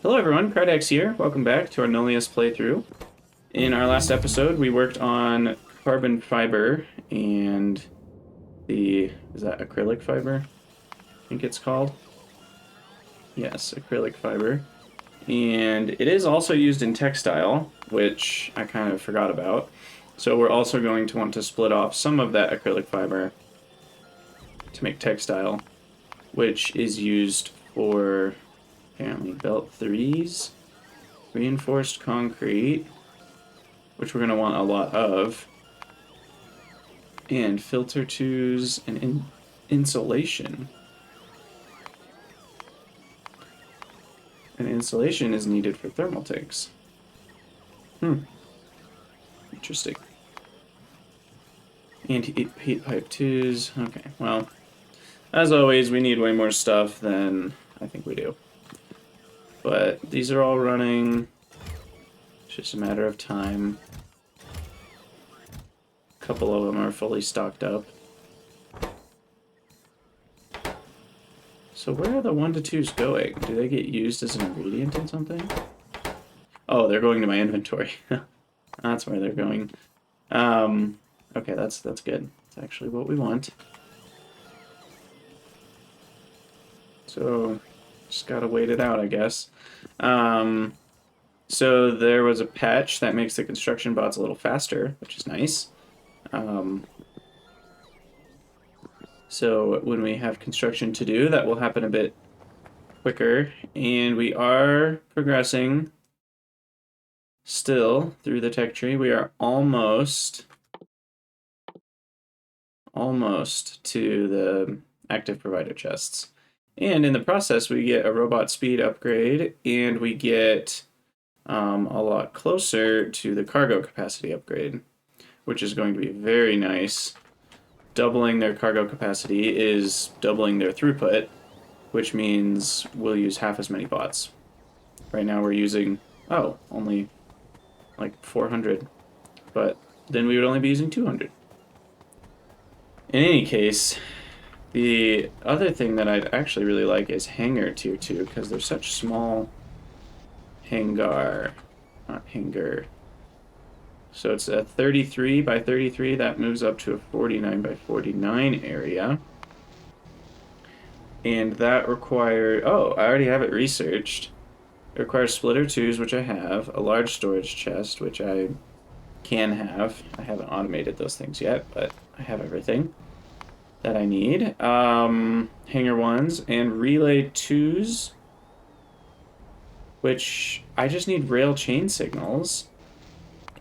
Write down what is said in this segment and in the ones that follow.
Hello everyone, Cardex here. Welcome back to our Nullius playthrough. In our last episode, we worked on carbon fiber and is that acrylic fiber? I think it's called. Yes, acrylic fiber. And it is also used in textile, which I kind of forgot about. So we're also going to want to split off some of that acrylic fiber to make textile, which is used for apparently belt 3s, reinforced concrete, which we're going to want a lot of, and filter 2s and insulation. And insulation is needed for thermal tanks. Interesting. And heat pipe 2s. Okay, well, as always, we need way more stuff than I think we do. But these are all running. It's just a matter of time. A couple of them are fully stocked up. So where are the 1 to 2s going? Do they get used as an ingredient in something? Oh, they're going to my inventory. That's where they're going. Okay, that's good. That's actually what we want. So, just gotta wait it out, I guess. So there was a patch that makes the construction bots a little faster, which is nice. So when we have construction to do, that will happen a bit quicker. And we are progressing still through the tech tree. We are almost to the active provider chests. And in the process, we get a robot speed upgrade, and we get a lot closer to the cargo capacity upgrade, which is going to be very nice. Doubling their cargo capacity is doubling their throughput, which means we'll use half as many bots. Right now we're using, only like 400, but then we would only be using 200. In any case, the other thing that I'd actually really like is hangar tier 2, because they're such small hangar, not hangar. So it's a 33 by 33, that moves up to a 49 by 49 area. And that requires, I already have it researched. It requires splitter 2s, which I have, a large storage chest, which I can have. I haven't automated those things yet, but I have everything that I need. Hangar 1s and relay 2s, which I just need rail chain signals,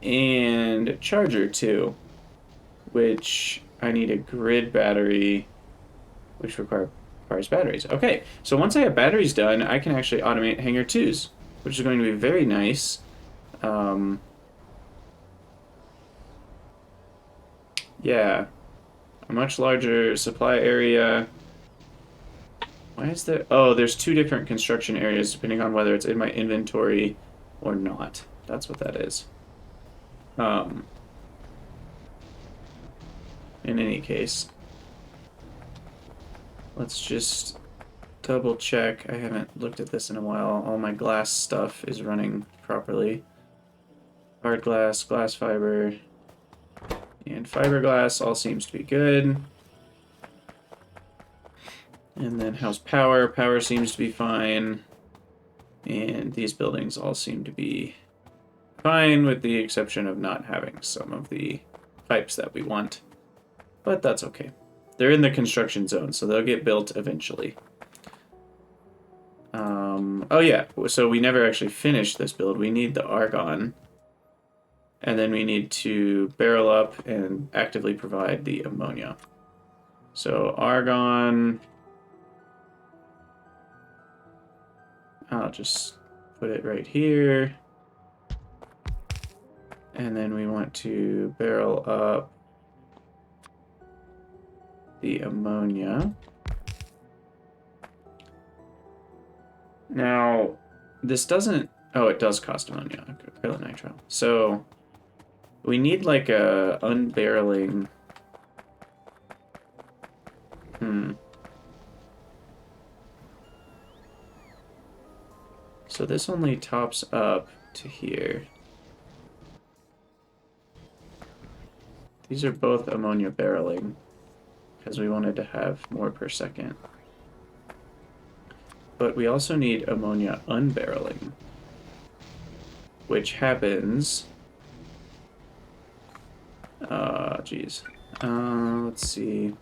and charger 2, which I need a grid battery, which requires batteries. Okay, so once I have batteries done, I can actually automate hangar 2s, which is going to be very nice. Yeah, a much larger supply area. Why is there... Oh, there's 2 different construction areas depending on whether it's in my inventory or not. That's what that is. In any case, let's just double check. I haven't looked at this in a while. All my glass stuff is running properly. Hard glass, glass fiber, and fiberglass all seems to be good. And then house power. Power seems to be fine. And these buildings all seem to be fine, with the exception of not having some of the pipes that we want. But that's okay. They're in the construction zone, so they'll get built eventually. Oh yeah, so we never actually finished this build. We need the argon. And then we need to barrel up and actively provide the ammonia. So argon... I'll just put it right here. And then we want to barrel up the ammonia. Now, this doesn't... Oh, it does cost ammonia, acrylic nitrile. So, we need like a unbarreling... So this only tops up to here. These are both ammonia barreling, because we wanted to have more per second. But we also need ammonia unbarreling, which happens... geez. Let's see.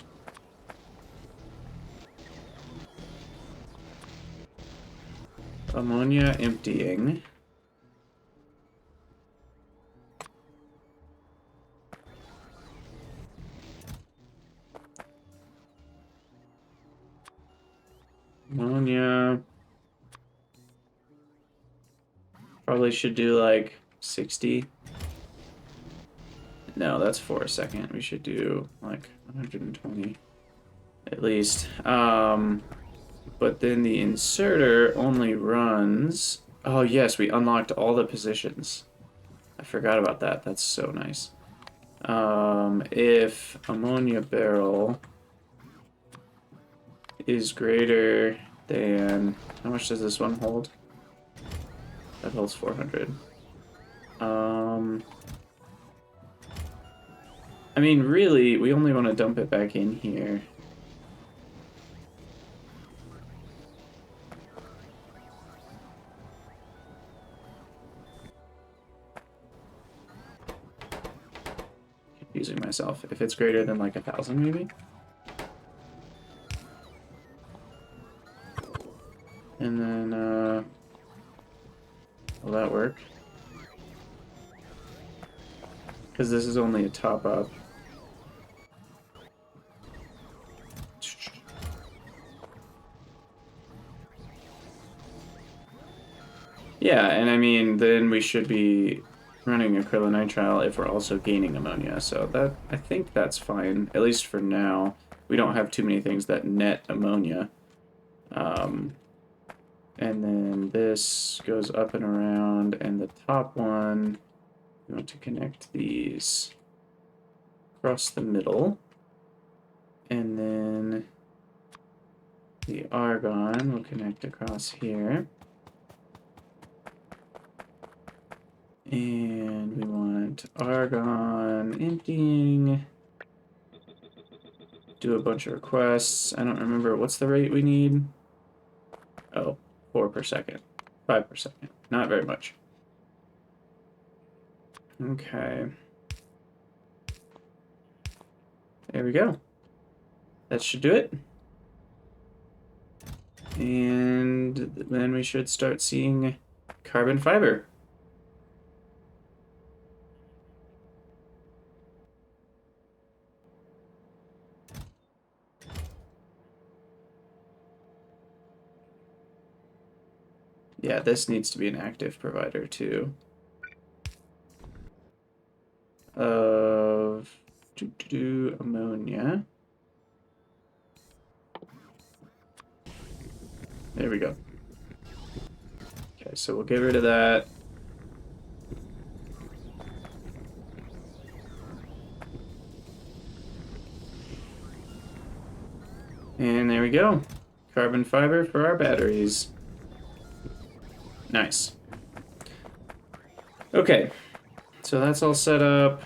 Ammonia emptying. Ammonia. Probably should do like 60. No, that's for a second. We should do like 120 at least. But then the inserter only runs... Oh yes, we unlocked all the positions. I forgot about that. That's so nice. If ammonia barrel is greater than... How much does this one hold? That holds 400. I mean, really, we only want to dump it back in here. Confusing myself. If it's greater than like 1,000, maybe? And then, will that work? Because this is only a top-up. Yeah, and I mean, then we should be running acrylonitrile if we're also gaining ammonia. So that, I think that's fine, at least for now. We don't have too many things that net ammonia. And then this goes up and around, and the top one, we want to connect these across the middle. And then the argon will connect across here. And we want argon emptying. Do a bunch of requests. I don't remember. What's the rate we need? Oh, 4 per second. 5 per second. Not very much. Okay. There we go. That should do it. And then we should start seeing carbon fiber. Yeah, this needs to be an active provider too. Of ammonia. There we go. Okay, so we'll get rid of that. And there we go. Carbon fiber for our batteries. Nice. Okay, so that's all set up.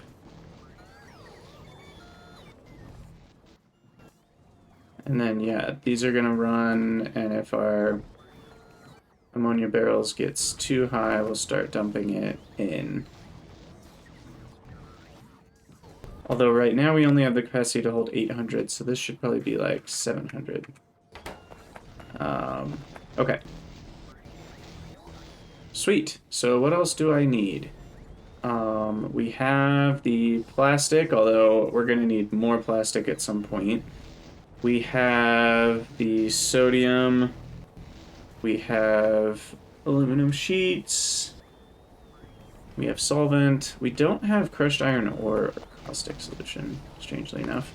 And then, yeah, these are gonna run, and if our ammonia barrels gets too high, we'll start dumping it in. Although right now we only have the capacity to hold 800, so this should probably be like 700. Okay. Sweet. So what else do I need? We have the plastic, although we're going to need more plastic at some point. We have the sodium. We have aluminum sheets. We have solvent. We don't have crushed iron or caustic solution, strangely enough.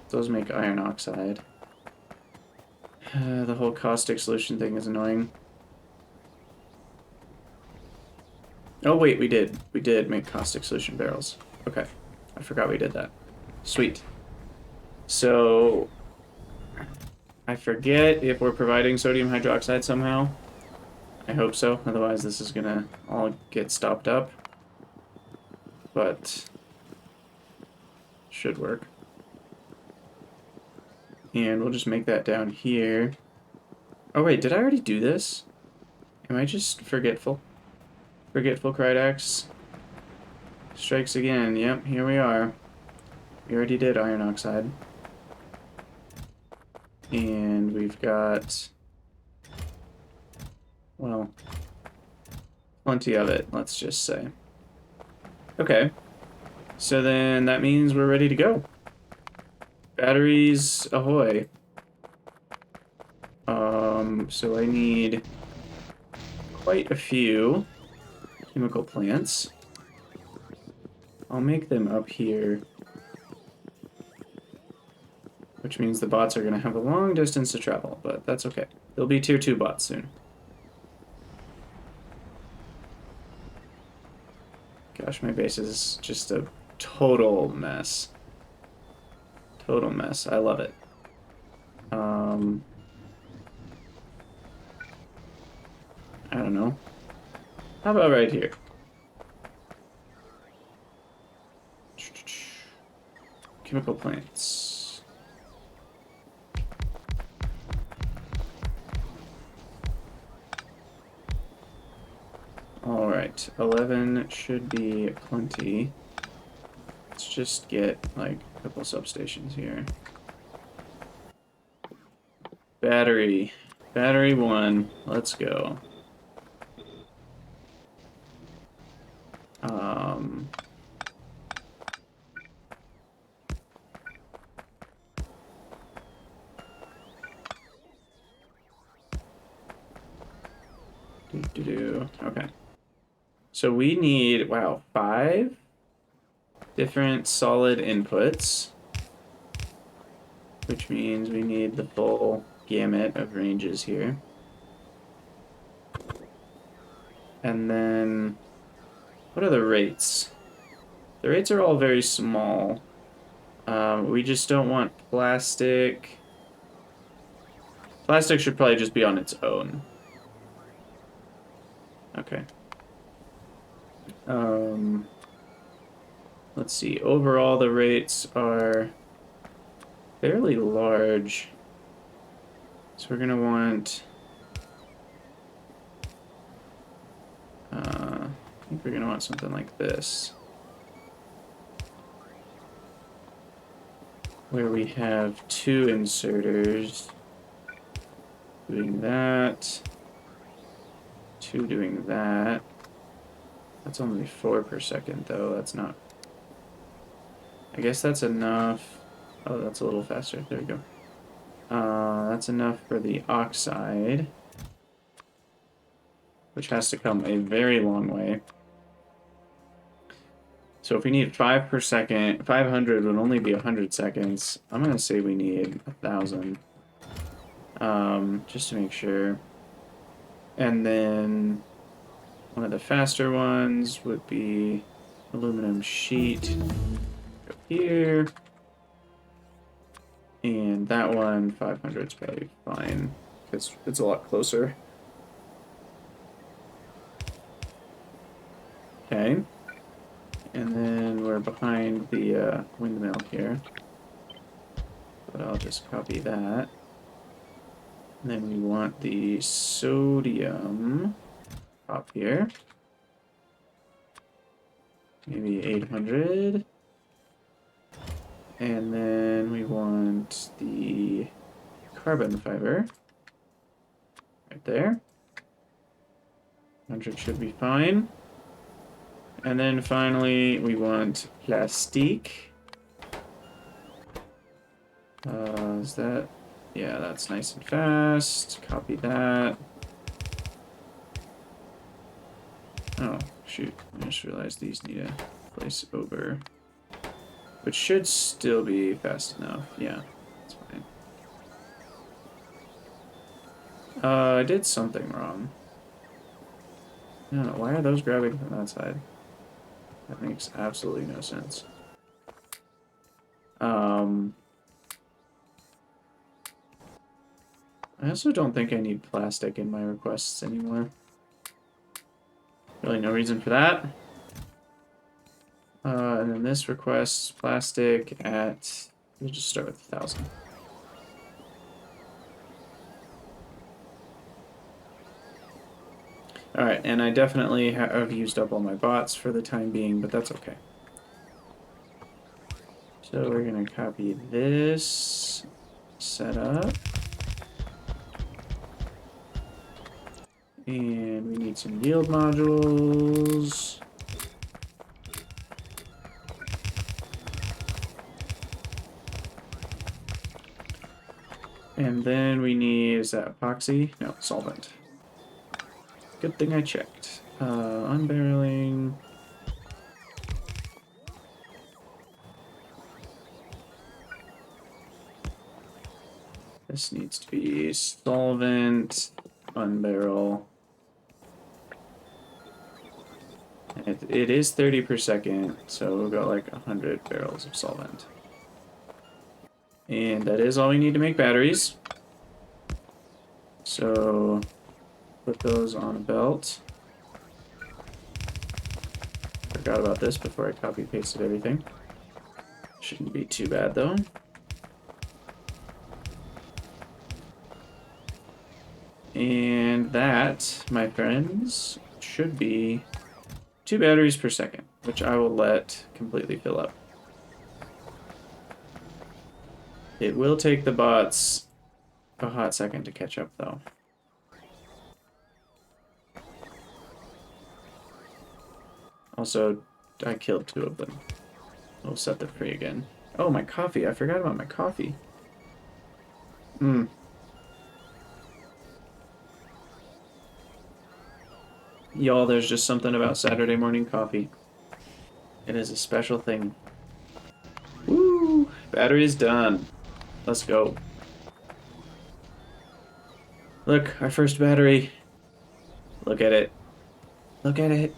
Those make iron oxide. The whole caustic solution thing is annoying. Oh wait, we did. We did make caustic solution barrels. Okay. I forgot we did that. Sweet. So I forget if we're providing sodium hydroxide somehow. I hope so, otherwise this is gonna all get stopped up. But should work. And we'll just make that down here. Oh wait, did I already do this? Am I just forgetful? Forgetful Krydax strikes again. Yep, here we are. We already did iron oxide. And we've got, well, plenty of it, let's just say. Okay, so then that means we're ready to go. Batteries ahoy. So I need quite a few chemical plants. I'll make them up here, which means the bots are going to have a long distance to travel, but that's okay. They'll be tier 2 bots soon. Gosh, my base is just a total mess. Total mess. I love it. I don't know. How about right here? Chemical plants. Alright, 11 should be plenty. Let's just get, like, a couple substations here. Battery. Battery 1. Let's go. Okay. So we need, wow, 5 different solid inputs, which means we need the full gamut of ranges here. And then, what are the rates? The rates are all very small. We just don't want plastic. Plastic should probably just be on its own. Okay. Let's see. Overall, the rates are fairly large. So we're gonna want. I think we're gonna want something like this, where we have 2 inserters doing that, 2 doing that. That's only 4 per second, though. That's not. I guess that's enough. Oh, that's a little faster. There we go. That's enough for the oxide, which has to come a very long way. So if we need 5 per second, 500 would only be 100 seconds. I'm going to say we need 1,000. Just to make sure. And then one of the faster ones would be aluminum sheet. Go here. And that one, 500 is probably fine. It's a lot closer. Okay. And then we're behind the windmill here. But I'll just copy that. And then we want the sodium up here. Maybe 800. And then we want the carbon fiber right there. 100 should be fine. And then finally, we want plastique. Is that? Yeah, that's nice and fast. Copy that. Oh, shoot. I just realized these need a place over. Which should still be fast enough. Yeah, that's fine. I did something wrong. No, why are those grabbing from that side? That makes absolutely no sense. I also don't think I need plastic in my requests anymore. Really no reason for that. And then this requests plastic at, we'll just start with 1,000. Alright, and I definitely have used up all my bots for the time being, but that's okay. So we're going to copy this setup. And we need some yield modules. And then we need, is that epoxy? No, solvent. Good thing I checked. Unbarreling. This needs to be solvent, unbarrel. It is 30 per second, so we've got like 100 barrels of solvent. And that is all we need to make batteries. So put those on a belt. Forgot about this before I copy pasted everything. Shouldn't be too bad though. And that, my friends, should be 2 batteries per second, which I will let completely fill up. It will take the bots a hot second to catch up, though. Also, I killed 2 of them. We'll set them free again. Oh, my coffee. I forgot about my coffee. Y'all, there's just something about Saturday morning coffee. It is a special thing. Woo! Battery's done. Let's go. Look, our first battery. Look at it. Look at it.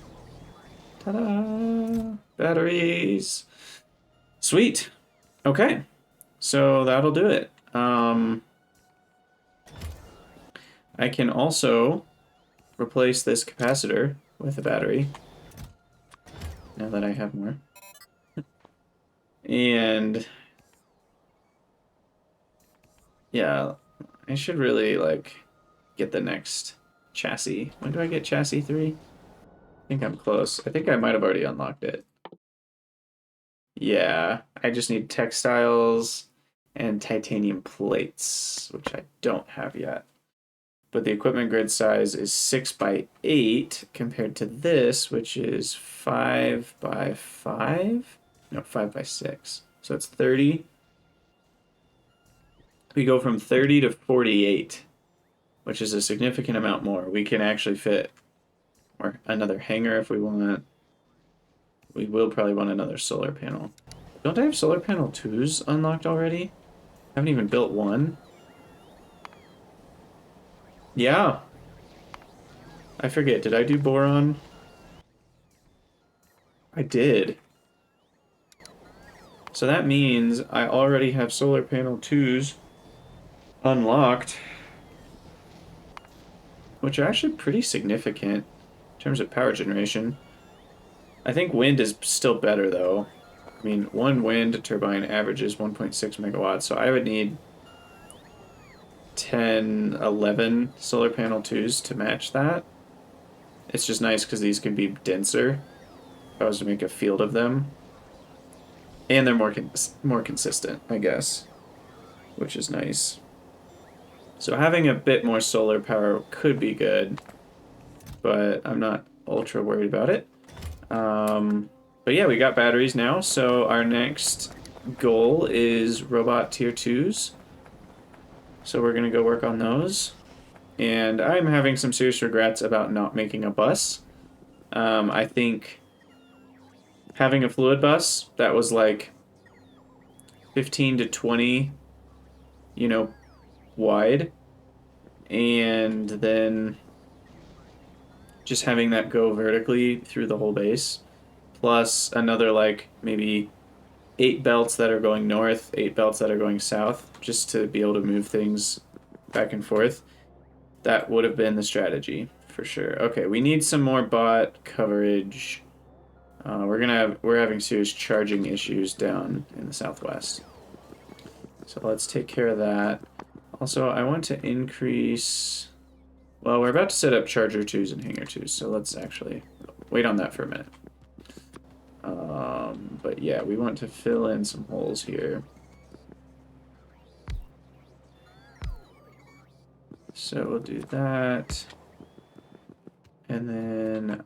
Ta-da! Batteries. Sweet. Okay. So that'll do it. I can also replace this capacitor with a battery. Now that I have more. And yeah, I should really like get the next chassis. When do I get chassis 3? I think I'm close. I think I might have already unlocked it. Yeah, I just need textiles and titanium plates, which I don't have yet. But the equipment grid size is 6 by 8 compared to this, which is 5 by 5? No, 5 by 6. So it's 30. We go from 30 to 48, which is a significant amount more. We can actually fit another hanger if we want. We will probably want another solar panel. Don't I have solar panel 2s unlocked already? I haven't even built one. Yeah. I forget, did I do boron? I did. So that means I already have solar panel 2s unlocked, which are actually pretty significant in terms of power generation. I think wind is still better though. I mean, one wind turbine averages 1.6 megawatts, so I would need 10, 11 solar panel 2s to match that. It's just nice because these can be denser if I was to make a field of them. And they're more consistent, I guess, which is nice. So having a bit more solar power could be good, but I'm not ultra worried about it. But yeah, we got batteries now, so our next goal is robot tier 2s. So we're gonna go work on those. And I'm having some serious regrets about not making a bus. I think having a fluid bus that was like 15 to 20, wide, and then just having that go vertically through the whole base, plus another like maybe 8 belts that are going north, 8 belts that are going south, just to be able to move things back and forth, that would have been the strategy for sure. Okay, we need some more bot coverage. We're having serious charging issues down in the southwest. So let's take care of that. Also, I want to increase... Well, we're about to set up charger 2s and hanger 2s, so let's actually wait on that for a minute. But yeah, we want to fill in some holes here. So we'll do that. And then,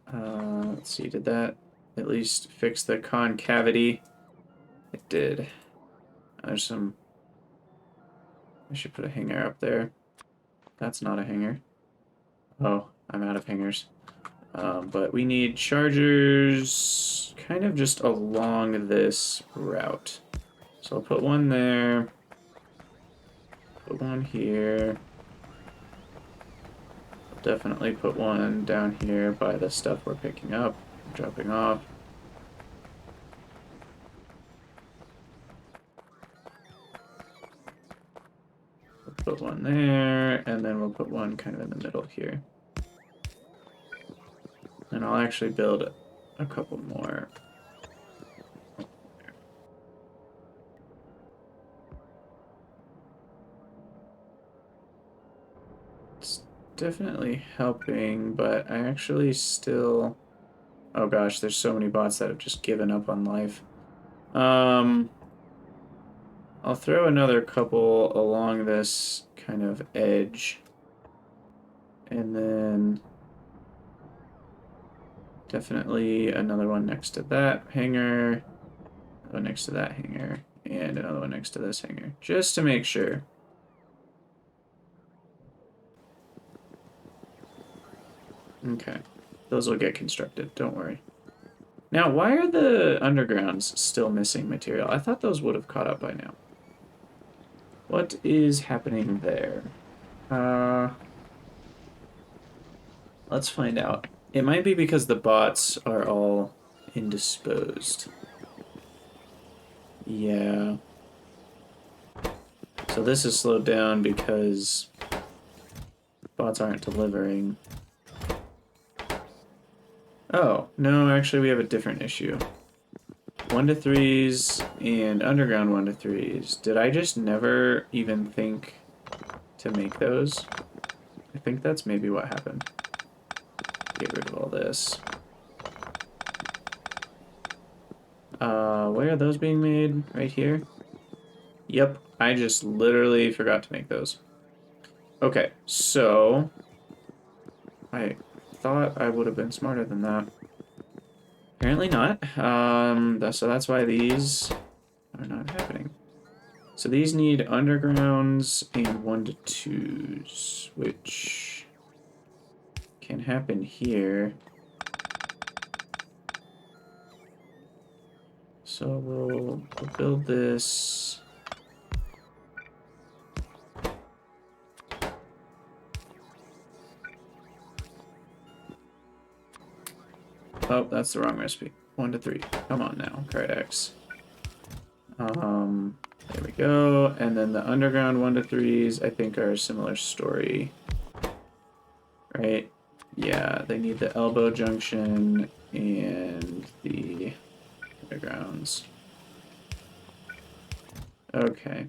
let's see, did that at least fix the concavity? It did. There's some... I should put a hanger up there. That's not a hanger. Oh, I'm out of hangers. But we need chargers kind of just along this route. So I'll put one there. Put one here. I'll definitely put one down here by the stuff we're picking up, dropping off. We'll put one there, and then we'll put one kind of in the middle here. And I'll actually build a couple more. It's definitely helping, but I actually still... Oh gosh, there's so many bots that have just given up on life. I'll throw another couple along this kind of edge. And then... Definitely another one next to that hanger, another one next to that hanger, and another one next to this hanger, just to make sure. Okay, those will get constructed, don't worry. Now, why are the undergrounds still missing material? I thought those would have caught up by now. What is happening there? Let's find out. It might be because the bots are all indisposed. Yeah. So this is slowed down because bots aren't delivering. Oh, no, actually we have a different issue. 1 to 3s and underground 1 to 3s. Did I just never even think to make those? I think that's maybe what happened. Get rid of all this. Where are those being made? Right here? Yep, I just literally forgot to make those. Okay, so... I thought I would have been smarter than that. Apparently not. So that's why these are not happening. So these need undergrounds and 1 to 2s, which can happen here. So we'll build this. Oh, that's the wrong recipe. 1 to 3. Come on now, Cridex. There we go. And then the underground 1 to 3s, I think, are a similar story. Right? Yeah, they need the elbow junction and the undergrounds. Okay.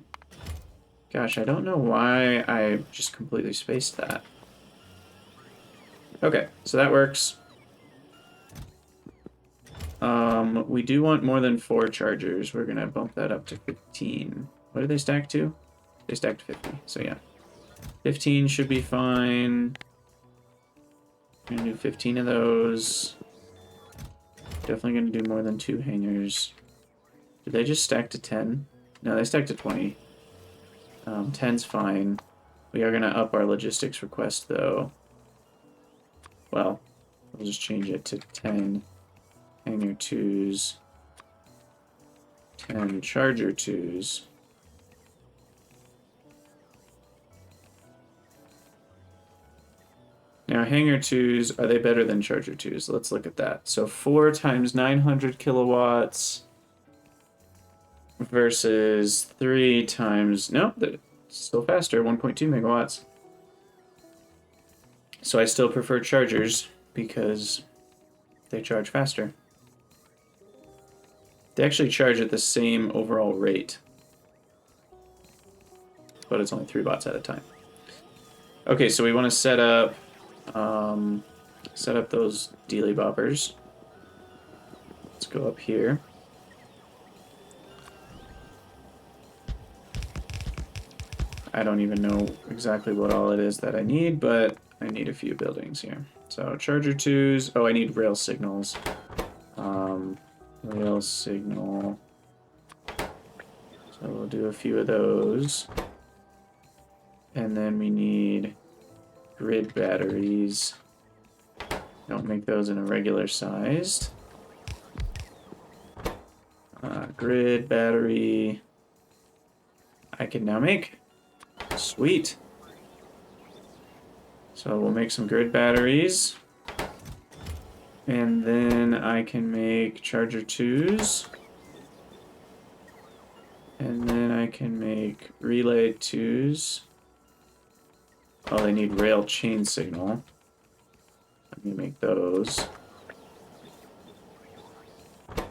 Gosh, I don't know why I just completely spaced that. Okay, so that works. We do want more than 4 chargers. We're gonna bump that up to 15. What do they stack to? They stack to 50, so yeah. 15 should be fine. I'm gonna do 15 of those. Definitely gonna do more than 2 hangers. Did they just stack to 10? No, they stack to 20. 10's fine. We are gonna up our logistics request though. Well, we'll just change it to 10 hanger 2s, 10 charger 2s. Now, hanger 2s, are they better than charger 2s? Let's look at that. So 4 times 900 kilowatts versus 3 times... No, still faster, 1.2 megawatts. So I still prefer chargers because they charge faster. They actually charge at the same overall rate, but it's only 3 bots at a time. Okay, so we want to set up those dealy boppers. Let's go up here. I don't even know exactly what all it is that I need, but I need a few buildings here. So charger 2s. Oh, I need rail signals. Rail signal. So we'll do a few of those. And then we need grid batteries. Don't make those in a regular sized. Grid battery. I can now make. Sweet. So we'll make some grid batteries. And then I can make charger 2s. And then I can make relay 2s. Oh, they need rail chain signal. Let me make those.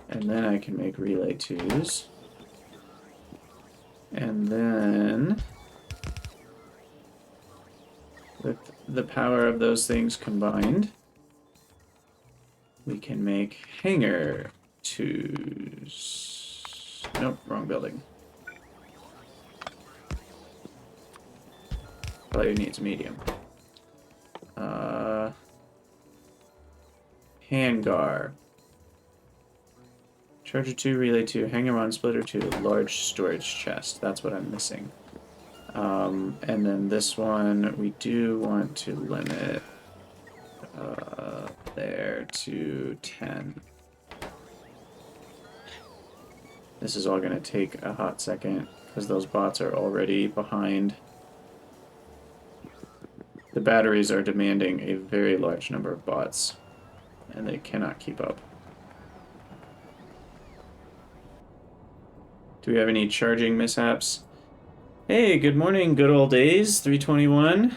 And then I can make relay 2s. And then, with the power of those things combined, we can make hangar 2s. Nope, wrong building. Probably needs medium. Hangar. Charger 2, relay 2, hangar 1, splitter 2, large storage chest. That's what I'm missing. And then this one, we do want to limit there to 10. This is all going to take a hot second because those bots are already behind. The batteries are demanding a very large number of bots, and they cannot keep up. Do we have any charging mishaps? Hey, good morning, good old days, 321.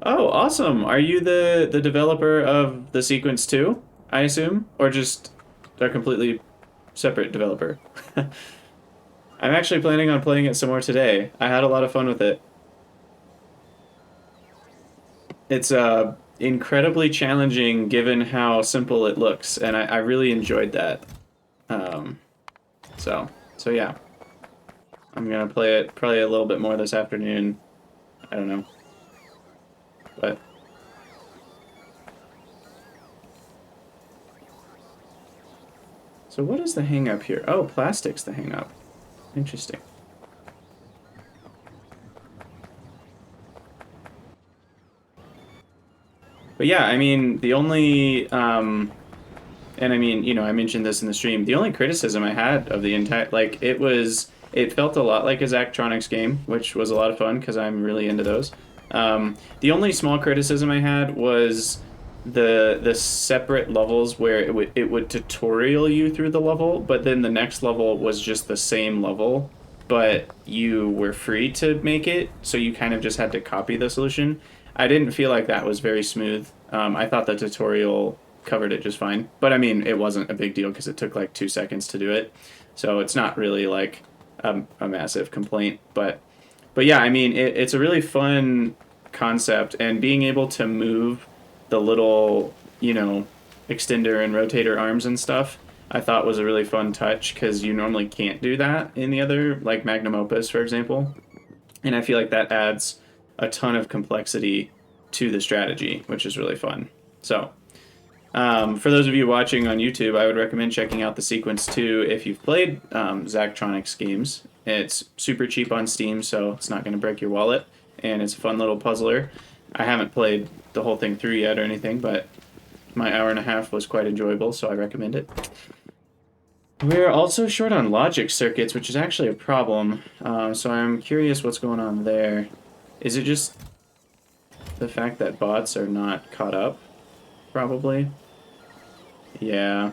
Oh, awesome. Are you the developer of the sequence too, I assume? Or just a completely separate developer? I'm actually planning on playing it some more today. I had a lot of fun with it. It's incredibly challenging given how simple it looks, and I really enjoyed that. So yeah. I'm gonna play it probably a little bit more this afternoon. I don't know. But so what is the hang up here? Oh, plastic's the hang up. Interesting. But yeah, I mean, the only and I mean, you know, I mentioned this in the stream. The only criticism I had of the entire, like, it felt a lot like a Zachtronics game, which was a lot of fun because I'm really into those. The only small criticism I had was the separate levels where it would tutorial you through the level, but then the next level was just the same level, but you were free to make it, so you kind of just had to copy the solution. I didn't feel like that was very smooth. I thought the tutorial covered it just fine, but I mean, it wasn't a big deal because it took like 2 seconds to do it, so it's not really like a massive complaint, but yeah, I mean, it's a really fun concept, and being able to move the little, you know, extender and rotator arms and stuff, I thought was a really fun touch, because you normally can't do that in the other, like Magnum Opus, for example. And I feel like that adds a ton of complexity to the strategy, which is really fun. So, for those of you watching on YouTube, I would recommend checking out the Sequence 2 if you've played Zachtronics games. It's super cheap on Steam, so it's not going to break your wallet, and it's a fun little puzzler. I haven't played the whole thing through yet or anything, but my hour and a half was quite enjoyable, so I recommend it. We're also short on logic circuits, which is actually a problem, so I'm curious what's going on there. Is it just the fact that bots are not caught up? Probably. Yeah.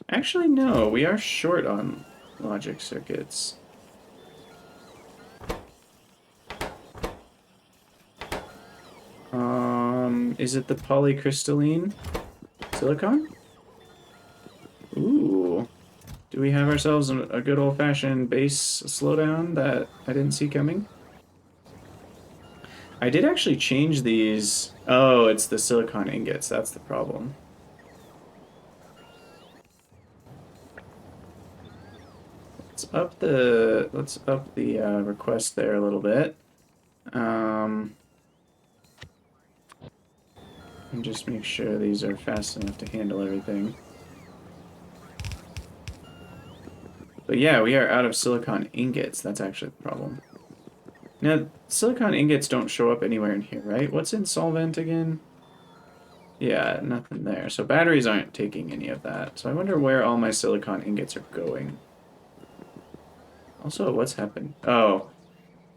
Actually, no, we are short on logic circuits. Is it the polycrystalline silicon? Ooh. Do we have ourselves a good old-fashioned base slowdown that I didn't see coming? I did actually change these. Oh, it's the silicon ingots. That's the problem. Let's up the request there a little bit. And just make sure these are fast enough to handle everything. But yeah, we are out of silicon ingots. That's actually the problem. Now, silicon ingots don't show up anywhere in here, right? What's in solvent again? Yeah, nothing there. So batteries aren't taking any of that. So I wonder where all my silicon ingots are going. Also, what's happened? Oh,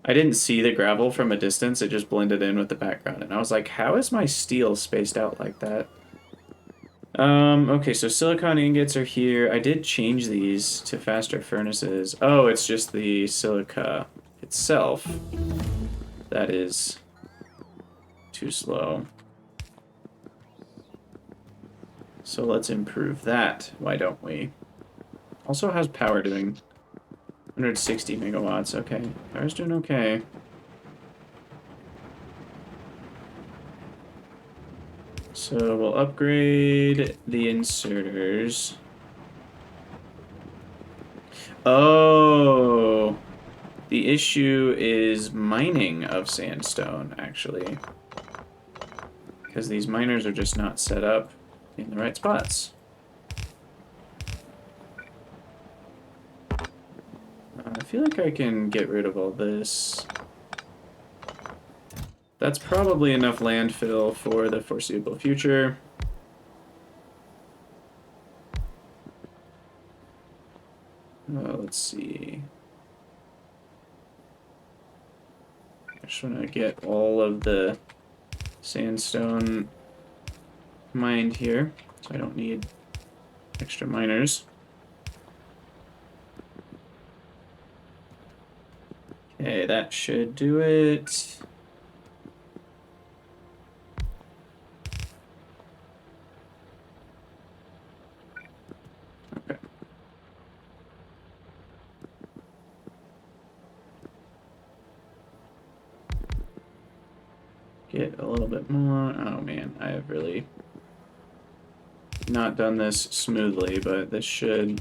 I didn't see the gravel from a distance. It just blended in with the background. And I was like, how is my steel spaced out like that? Okay, so silicon ingots are here. I did change these to faster furnaces. Oh, it's just the silica itself that is too slow. So let's improve that. Why don't we? Also, how's power doing? 160 megawatts. Okay, power's doing okay. So we'll upgrade the inserters. Oh, the issue is mining of sandstone, actually. Because these miners are just not set up in the right spots. I feel like I can get rid of all this. That's probably enough landfill for the foreseeable future. Let's see. I just want to get all of the sandstone mined here, so I don't need extra miners. Okay, that should do it. Okay. Get a little bit more. Oh man, I have really not done this smoothly, but this should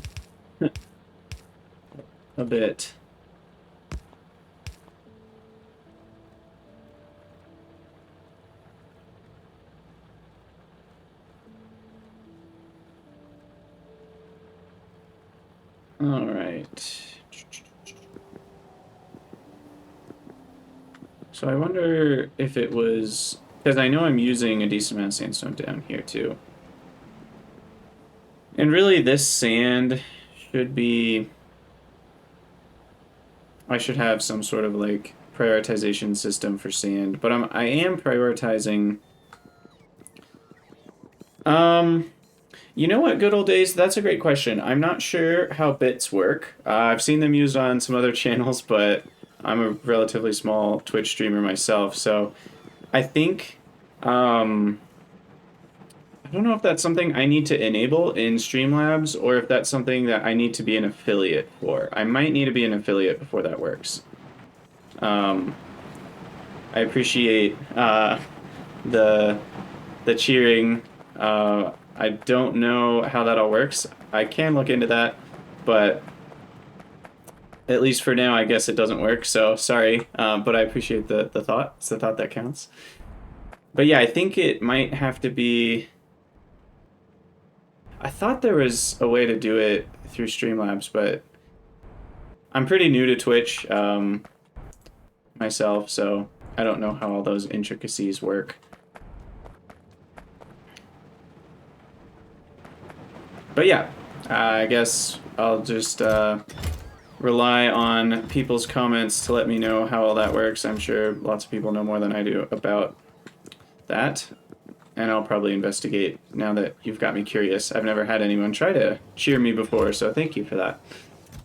a bit. All right. So I wonder if it was, because I know I'm using a decent amount of sandstone down here too. And really this sand should be, I should have some sort of like prioritization system for sand, but I am prioritizing, you know what, good old days? That's a great question. I'm not sure how bits work. I've seen them used on some other channels, but I'm a relatively small Twitch streamer myself, so I think, I don't know if that's something I need to enable in Streamlabs or if that's something that I need to be an affiliate for. I might need to be an affiliate before that works. I appreciate the cheering. I don't know how that all works. I can look into that, but at least for now, I guess it doesn't work, so sorry. But I appreciate the thought. It's the thought that counts. But yeah, I think it might have to be... I thought there was a way to do it through Streamlabs, but I'm pretty new to Twitch myself, so I don't know how all those intricacies work. But yeah, I guess I'll just rely on people's comments to let me know how all that works. I'm sure lots of people know more than I do about that. and I'll probably investigate now that you've got me curious. I've never had anyone try to cheer me before, so thank you for that.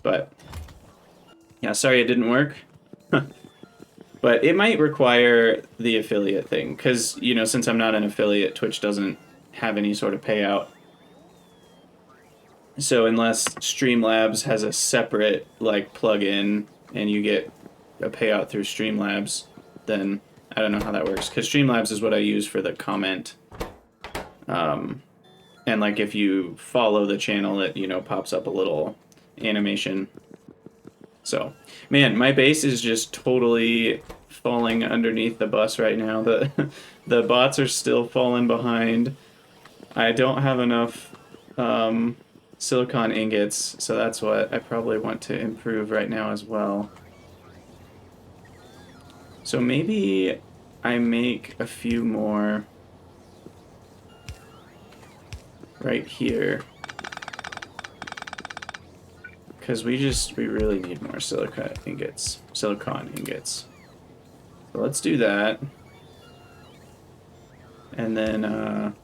But yeah, sorry it didn't work. But it might require the affiliate thing, because, you know, since I'm not an affiliate, Twitch doesn't have any sort of payout. So unless Streamlabs has a separate, like, plugin, and you get a payout through Streamlabs, then I don't know how that works, because Streamlabs is what I use for the comment. And, like, if you follow the channel, it, you know, pops up a little animation. So, man, my base is just totally falling underneath the bus right now. The bots are still falling behind. I don't have enough silicon ingots, so that's what I probably want to improve right now as well. So maybe I make a few more right here. Because we really need more silicon ingots. So let's do that. And then,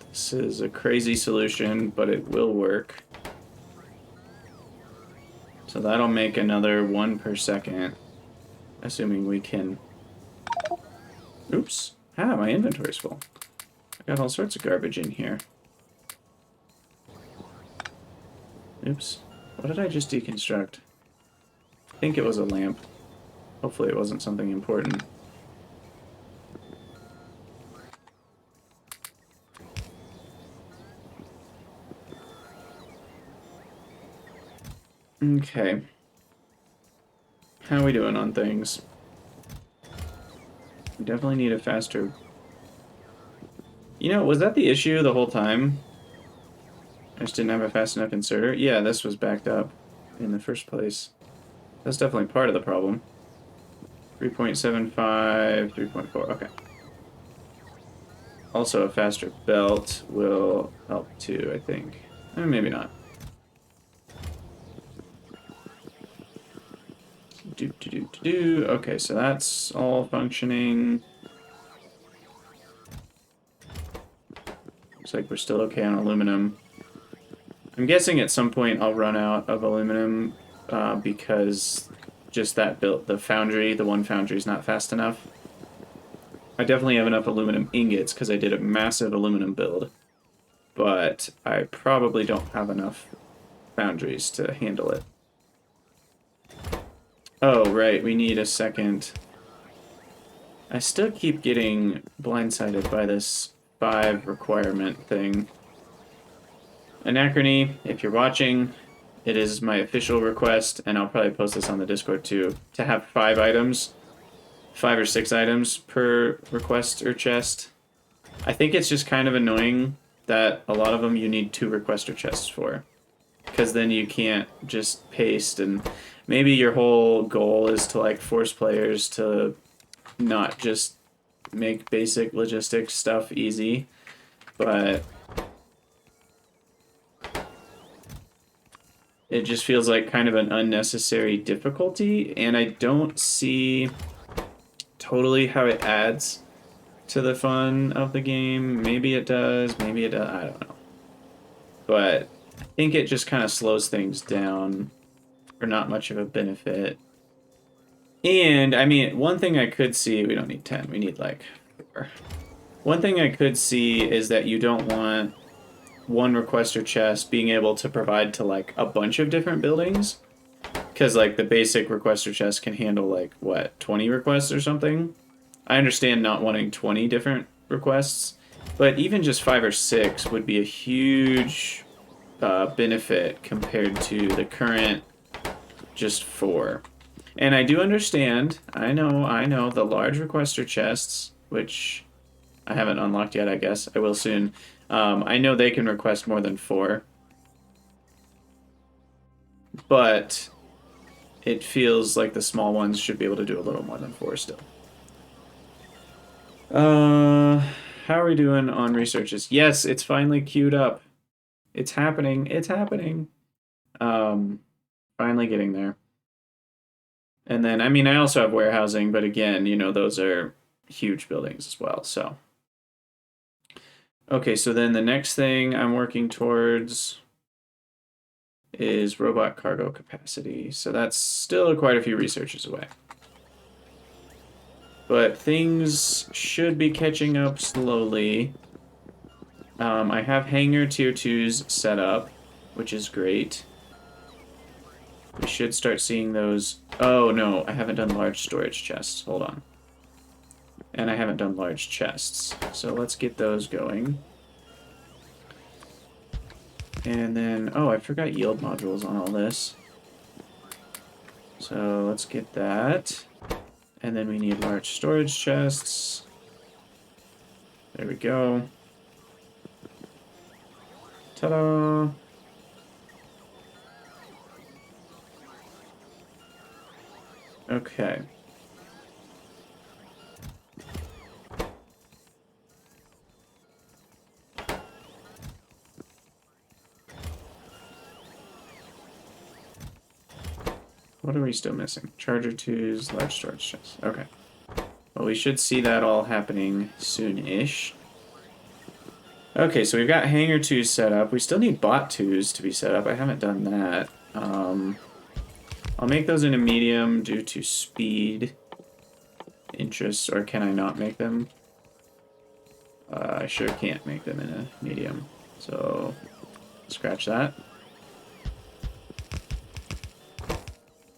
this is a crazy solution, but it will work. So that'll make another 1 per second, assuming we can... Oops. Ah, my inventory's full. I got all sorts of garbage in here. Oops. What did I just deconstruct? I think it was a lamp. Hopefully it wasn't something important. Okay. How are we doing on things? We definitely need a faster... You know, was that the issue the whole time? I just didn't have a fast enough inserter? Yeah, this was backed up in the first place. That's definitely part of the problem. 3.75, 3.4, okay. Also, a faster belt will help too, I think. Maybe not. Okay, so that's all functioning. Looks like we're still okay on aluminum. I'm guessing at some point I'll run out of aluminum because just that build, the foundry, the one foundry is not fast enough. I definitely have enough aluminum ingots because I did a massive aluminum build, but I probably don't have enough foundries to handle it. Oh, right, we need a second. I still keep getting blindsided by this 5 requirement thing. Anachrony, if you're watching, it is my official request, and I'll probably post this on the Discord too, to have 5 items, 5 or 6 items per request or chest. I think it's just kind of annoying that a lot of them you need 2 requester chests for, because then you can't just paste, and maybe your whole goal is to like force players to not just make basic logistics stuff easy, but it just feels like kind of an unnecessary difficulty, and I don't see totally how it adds to the fun of the game. Maybe it does, maybe it does, I don't know. But I think it just kind of slows things down for not much of a benefit. And, I mean, one thing I could see, we don't need 10, we need like 4. One thing I could see is that you don't want one requester chest being able to provide to like a bunch of different buildings, because like the basic requester chest can handle like what, 20 requests or something. I understand not wanting 20 different requests, but even just 5 or 6 would be a huge benefit compared to the current just 4. And I do understand, I know the large requester chests, which I haven't unlocked yet, I guess I will soon. I know they can request more than 4, but it feels like the small ones should be able to do a little more than 4 still. How are we doing on researches? Yes, it's finally queued up. It's happening. It's happening. Finally getting there. And then, I mean, I also have warehousing, but again, you know, those are huge buildings as well. So, okay, so then the next thing I'm working towards is robot cargo capacity. So that's still quite a few researches away. But things should be catching up slowly. I have hangar tier 2s set up, which is great. We should start seeing those. Oh no, I haven't done large storage chests. Hold on. And I haven't done large chests. So let's get those going. And then, oh, I forgot yield modules on all this. So let's get that. And then we need large storage chests. There we go. Ta-da! Okay. What are we still missing? Charger 2s, large storage chests. Okay. Well, we should see that all happening soon-ish. Okay, so we've got hangar 2s set up. We still need bot 2s to be set up. I haven't done that. I'll make those in a medium due to speed interests, or can I not make them? I sure can't make them in a medium. So, scratch that.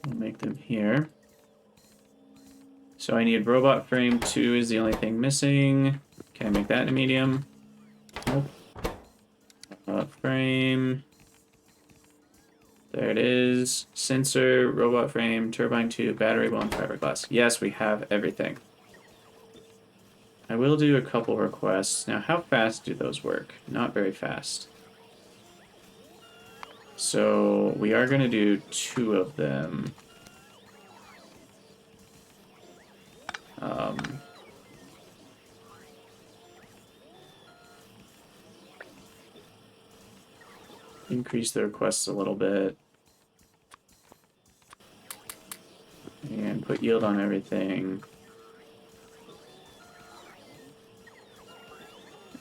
We'll make them here. So I need robot frame 2 is the only thing missing. Can I make that in a medium? Nope. Robot frame. There it is. Sensor, robot frame, turbine 2, battery 1, fiberglass. Yes, we have everything. I will do a couple requests. Now, how fast do those work? Not very fast. So we are going to do 2 of them. Increase the requests a little bit. And put yield on everything.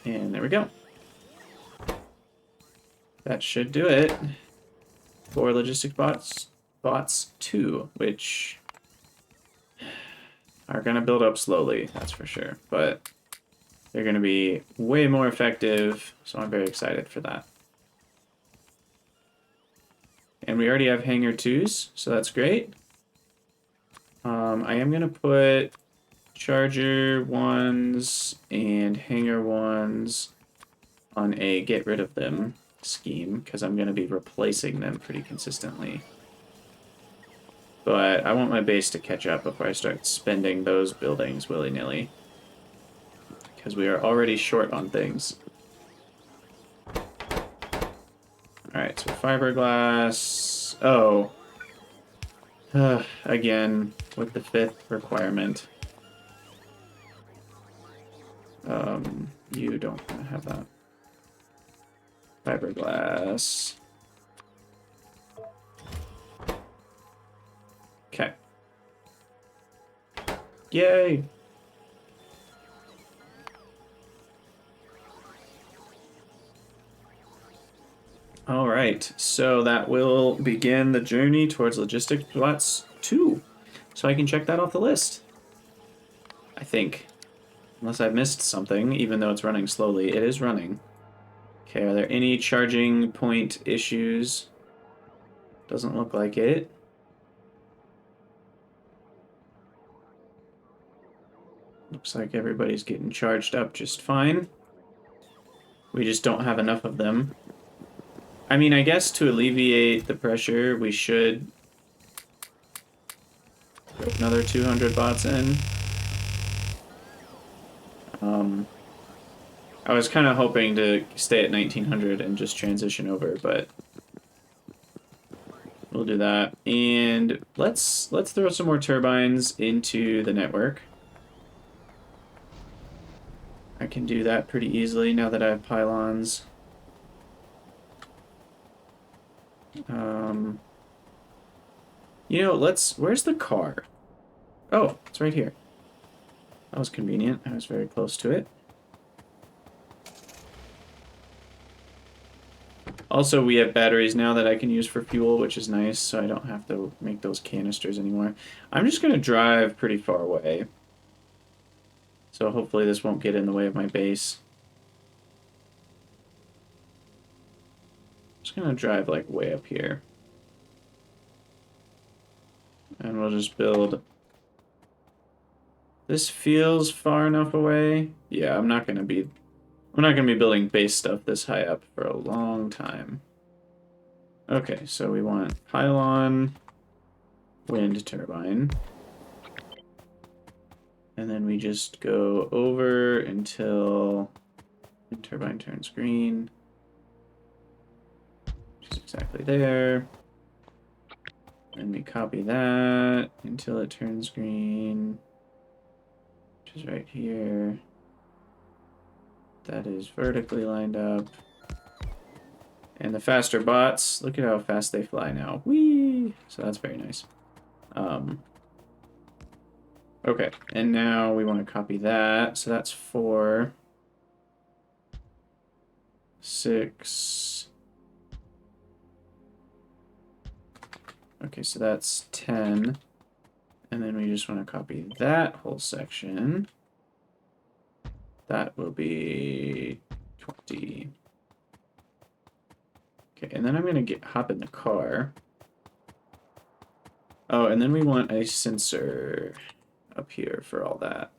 And there we go. That should do it for Logistic Bots 2, which are going to build up slowly, that's for sure. But they're going to be way more effective, so I'm very excited for that. And we already have hangar 2s, so that's great. I am going to put charger 1s and hangar 1s on a get rid of them scheme, because I'm going to be replacing them pretty consistently. But I want my base to catch up before I start spending those buildings willy-nilly, because we are already short on things. Alright, so fiberglass. Oh. Again, with the 5th requirement. You don't want to have that. Fiberglass. Okay. Yay! All right, so that will begin the journey towards Logistic Bots 2. So I can check that off the list. I think. Unless I've missed something, even though it's running slowly. It is running. Okay, are there any charging point issues? Doesn't look like it. Looks like everybody's getting charged up just fine. We just don't have enough of them. I mean, I guess to alleviate the pressure, we should put another 200 bots in. I was kind of hoping to stay at 1900 and just transition over, but we'll do that. And let's throw some more turbines into the network. I can do that pretty easily now that I have pylons. You know, where's the car? Oh, it's right here. That was convenient. I was very close to it. Also, we have batteries now that I can use for fuel, which is nice, so I don't have to make those canisters anymore. I'm just going to drive pretty far away. So hopefully this won't get in the way of my base. I'm just going to drive like way up here. And we'll just build... This feels far enough away. Yeah, I'm not going to be building base stuff this high up for a long time. Okay, so we want pylon, wind turbine. And then we just go over until wind turbine turns green. Which is exactly there. And we copy that until it turns green. Which is right here. That is vertically lined up. And the faster bots, look at how fast they fly now. Whee! So that's very nice. Okay, and now we want to copy that. So that's 4, 6. Okay, so that's 10. And then we just want to copy that whole section. That will be 20. Okay, and then I'm going to hop in the car. Oh, and then we want a sensor up here for all that.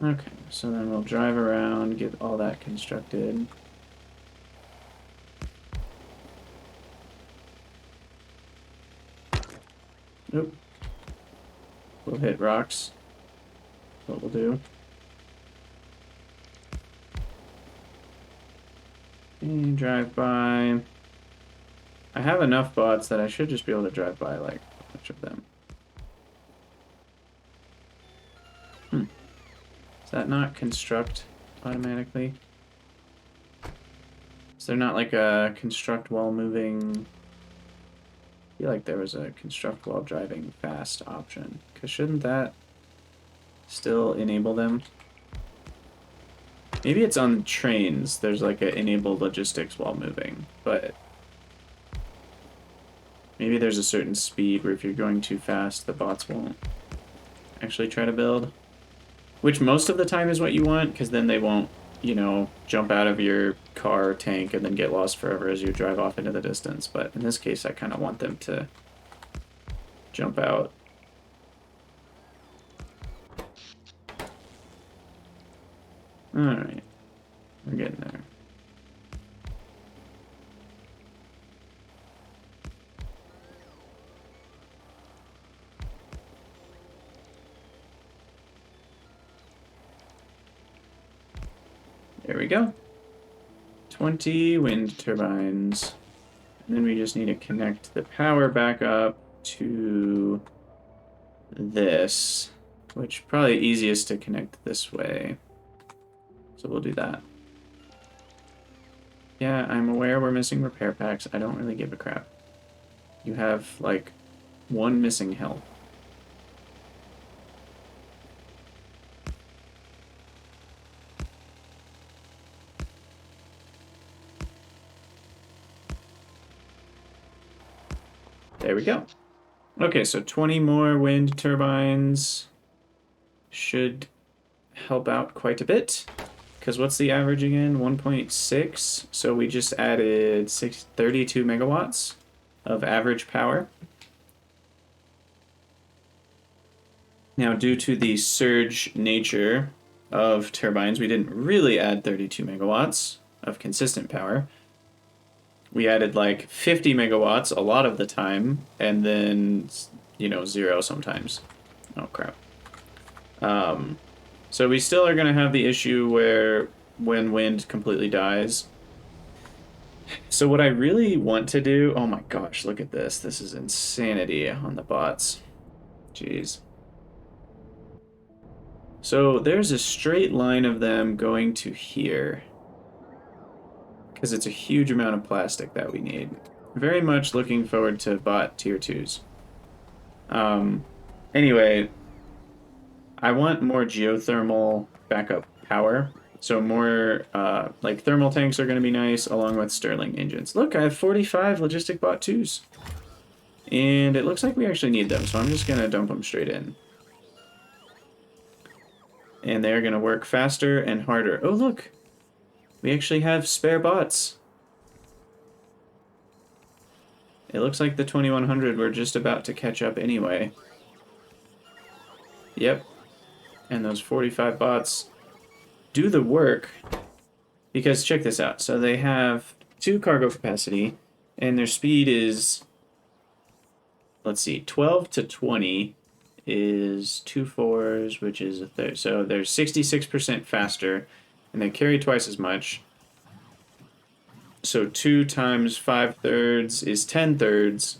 Okay, so then we'll drive around, get all that constructed. Nope. We'll hit rocks. That's what we'll do. And drive by. I have enough bots that I should just be able to drive by, like, a bunch of them. Does that not construct automatically? Is there not, like, a construct while moving? I feel like there was a construct while driving fast option. Because shouldn't that still enable them? Maybe it's on trains. There's, like, a enable logistics while moving, but... Maybe there's a certain speed where if you're going too fast, the bots won't actually try to build. Which most of the time is what you want, because then they won't, you know, jump out of your car or tank and then get lost forever as you drive off into the distance. But in this case, I kind of want them to jump out. Alright. We're getting there. There we go. 20 wind turbines. And then we just need to connect the power back up to this, which probably easiest to connect this way. So we'll do that. Yeah, I'm aware we're missing repair packs. I don't really give a crap. You have, like, 1 missing health. There we go. Okay, so 20 more wind turbines should help out quite a bit. Because what's the average again? 1.6. So we just added 32 megawatts of average power. Now, due to the surge nature of turbines, we didn't really add 32 megawatts of consistent power. We added like 50 megawatts a lot of the time, and then, you know, 0 sometimes. Oh, crap. So we still are going to have the issue where when wind completely dies. So what I really want to do... Oh my gosh, look at this. This is insanity on the bots. Jeez. So there's a straight line of them going to here. Because it's a huge amount of plastic that we need. very much looking forward to bot tier 2s. Anyway, I want more geothermal backup power. So more, like, thermal tanks are going to be nice, along with Stirling engines. Look, I have 45 logistic bot 2s. And it looks like we actually need them, so I'm just going to dump them straight in. And they're going to work faster and harder. Oh, look! We actually have spare bots. It looks like the 2100 we're just about to catch up anyway. Yep. And those 45 bots do the work. Because check this out. So they have 2 cargo capacity, and their speed is, let's see, 12 to 20 is 2 4s, which is a third. So they're 66% faster, and they carry twice as much. So 2 times 5 thirds is 10 thirds.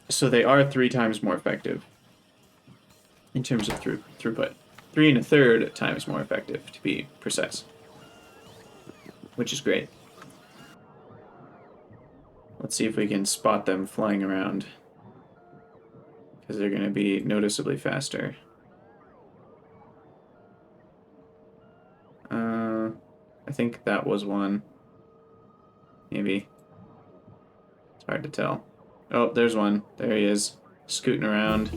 So they are 3 times more effective in terms of throughput. 3 1/3 times more effective, to be precise. Which is great. Let's see if we can spot them flying around, because they're going to be noticeably faster. I think that was one. Maybe. It's hard to tell. Oh, there's one. There he is. Scooting around.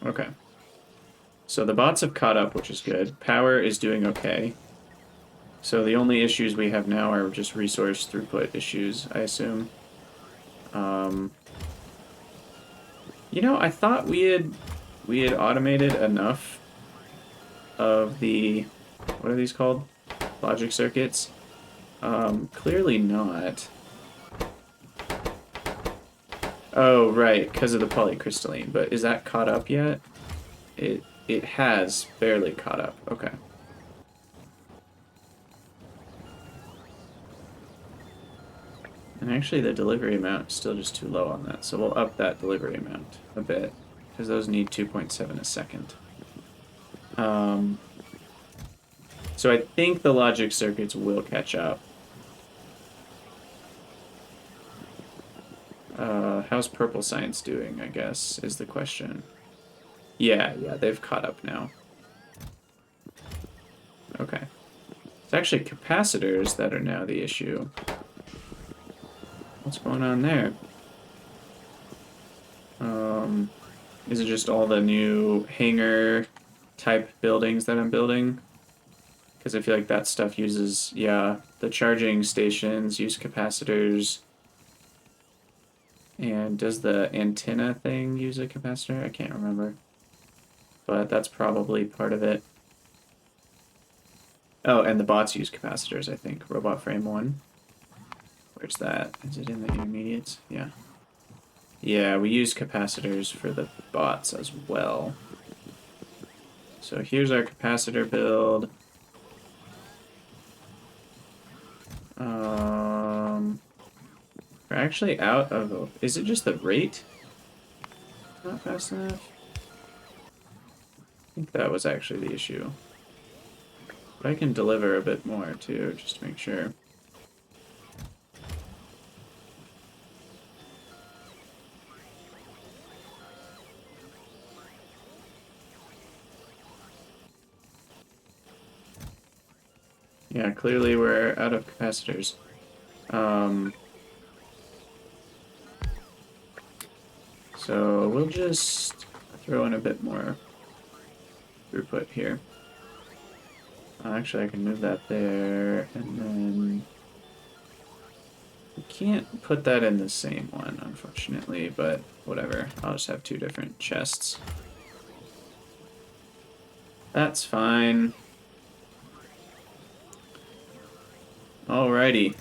Okay. So the bots have caught up, which is good. Power is doing okay. So the only issues we have now are just resource throughput issues, I assume. You know, I thought we had automated enough of the, what are these called? Logic circuits. Clearly not. Oh, right, because of the polycrystalline. But is that caught up yet? It has barely caught up. Okay. And actually the delivery amount is still just too low on that, so we'll up that delivery amount a bit, because those need 2.7 a second. So I think the logic circuits will catch up. How's Purple Science doing, I guess, is the question. Yeah, they've caught up now. Okay. It's actually capacitors that are now the issue. What's going on there? Is it just all the new hangar type buildings that I'm building? Because I feel like that stuff uses, yeah, the charging stations use capacitors. And does the antenna thing use a capacitor? I can't remember. But that's probably part of it. Oh, and the bots use capacitors, I think. Robot frame 1. Where's that? Is it in the intermediates? Yeah. Yeah, we use capacitors for the bots as well. So here's our capacitor build. We're actually out of... Is it just the rate? Not fast enough? I think that was actually the issue. But I can deliver a bit more too, just to make sure. Yeah, clearly we're out of capacitors. So we'll just throw in a bit more throughput here. Actually, I can move that there, and then we can't put that in the same one, unfortunately, but whatever. I'll just have 2 different chests. That's fine. Alrighty.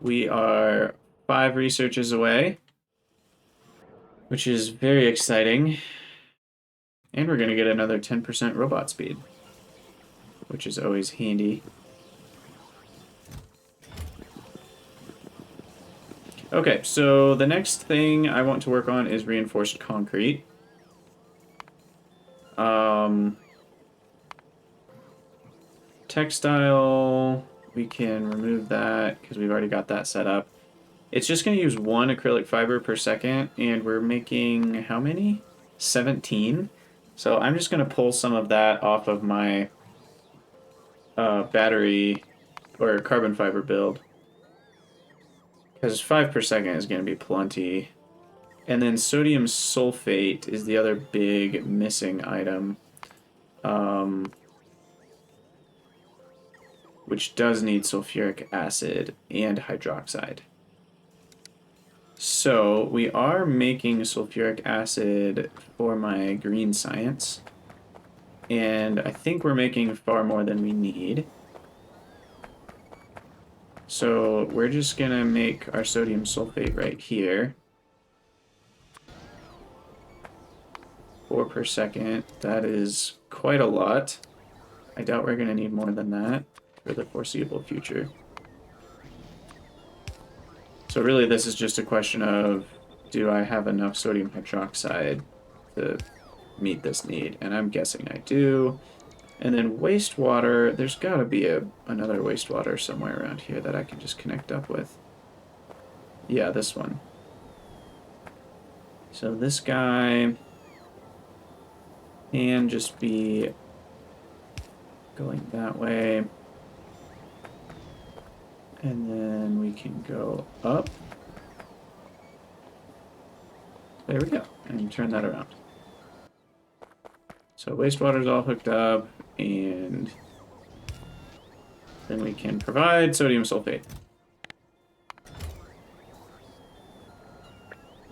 We are 5 researches away, which is very exciting. And we're going to get another 10% robot speed, which is always handy. Okay, so the next thing I want to work on is reinforced concrete. Textile, we can remove that because we've already got that set up. It's just going to use 1 acrylic fiber per second, and we're making how many? 17. So I'm just going to pull some of that off of my battery or carbon fiber build, because 5 per second is going to be plenty. And then sodium sulfate is the other big missing item, which does need sulfuric acid and hydroxide. So we are making sulfuric acid for my green science, and I think we're making far more than we need. So we're just gonna make our sodium sulfate right here. 4 per second. That is quite a lot. I doubt we're gonna need more than that for the foreseeable future. So really this is just a question of, do I have enough sodium hydroxide to meet this need? And I'm guessing I do. And then wastewater, there's gotta be another wastewater somewhere around here that I can just connect up with. Yeah, this one. So this guy can just be going that way. And then we can go up. There we go. And turn that around. So wastewater's all hooked up, and then we can provide sodium sulfate.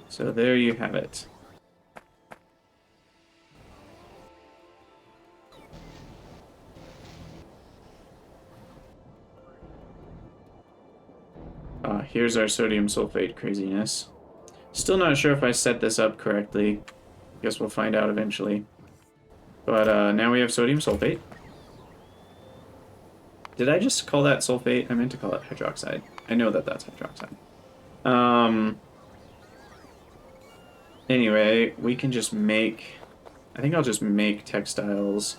So there you have it. Here's our sodium sulfate craziness. Still not sure if I set this up correctly. Guess we'll find out eventually. But now we have sodium sulfate. Did I just call that sulfate? I meant to call it hydroxide. I know that that's hydroxide. Anyway, we can just make... I think I'll just make textiles